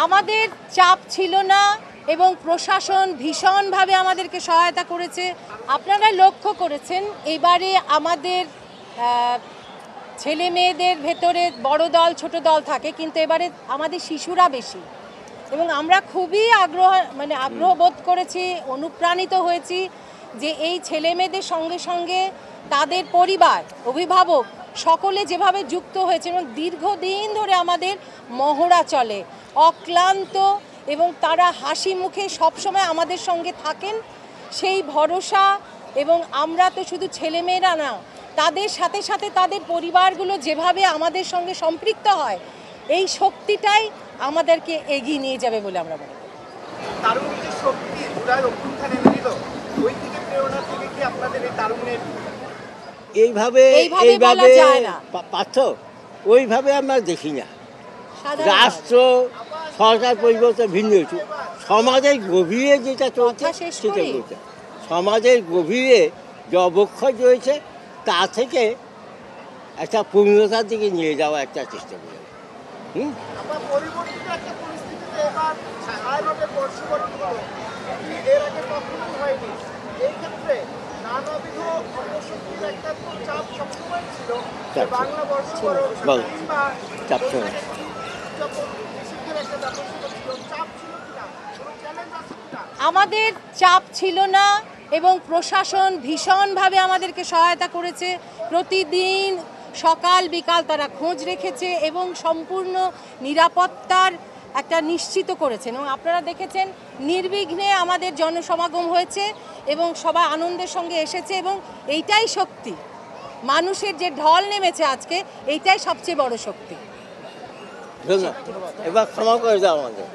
আমাদের চাপ ছিল না এবং প্রশাসন ভীষণভাবে আমাদেরকে সহায়তা করেছে। আপনারা লক্ষ্য করেছেন এবারে আমাদের ছেলে মেয়েদের ভেতরে বড় দল ছোট দল থাকে, কিন্তু এবারে আমাদের শিশুরা বেশি এবং আমরা খুবই আগ্রহ বোধ করেছি, অনুপ্রাণিত হয়েছি যে এই ছেলে মেয়েদের সঙ্গে সঙ্গে তাদের পরিবার, অভিভাবক সকলে যেভাবে যুক্ত হয়েছে এবং দীর্ঘদিন ধরে আমাদের মহড়া চলে অক্লান্ত এবং তারা হাসি মুখে সবসময় আমাদের সঙ্গে থাকেন। সেই ভরসা এবং আমরা তো শুধু ছেলেমেয়েরা না, তাদের সাথে সাথে তাদের পরিবারগুলো যেভাবে আমাদের সঙ্গে সম্পৃক্ত হয়, এই শক্তিটাই আমাদেরকে এগিয়ে নিয়ে যাবে বলে আমরা মনে করি। তারুণ্যের শক্তি জুলাই অভ্যুত্থানে নিল, ওই থেকে প্রেরণা থেকে কি আপনাদের এই তারুণ্যের এইভাবে পাচ্ছ ওইভাবে আমরা দেখি না। রাষ্ট্র সরকার পরিবর্তন ভিন্ন হচ্ছে, সমাজের গভীরে যেটা চলছে সেটা বলছে। সমাজের গভীরে যে অবক্ষয় রয়েছে তা থেকে একটা পূর্ণতার দিকে নিয়ে যাওয়া একটা চেষ্টা করি। পরিবর্তিত একটা পরিস্থিতিতে এবার ছায়ানটের বর্ষবরণ হলো, এর আগে কখনো হয়নি। এই ক্ষেত্রে নানাবিধ অপশক্তির একটা চাপ সবসময় ছিল। বাংলা বর্ষবরণ কিংবা চাপ ছিল কিনা, আমাদের চাপ ছিল না এবং প্রশাসন ভীষণভাবে আমাদেরকে সহায়তা করেছে। প্রতিদিন সকাল বিকাল তারা খোঁজ রেখেছে এবং সম্পূর্ণ নিরাপত্তার একটা নিশ্চিত করেছেন এবং আপনারা দেখেছেন নির্বিঘ্নে আমাদের জনসমাগম হয়েছে এবং সবাই আনন্দের সঙ্গে এসেছে এবং এইটাই শক্তি। মানুষের যে ঢল নেমেছে আজকে, এইটাই সবচেয়ে বড় শক্তি। এবার ক্ষমা করে দাও আমাদের।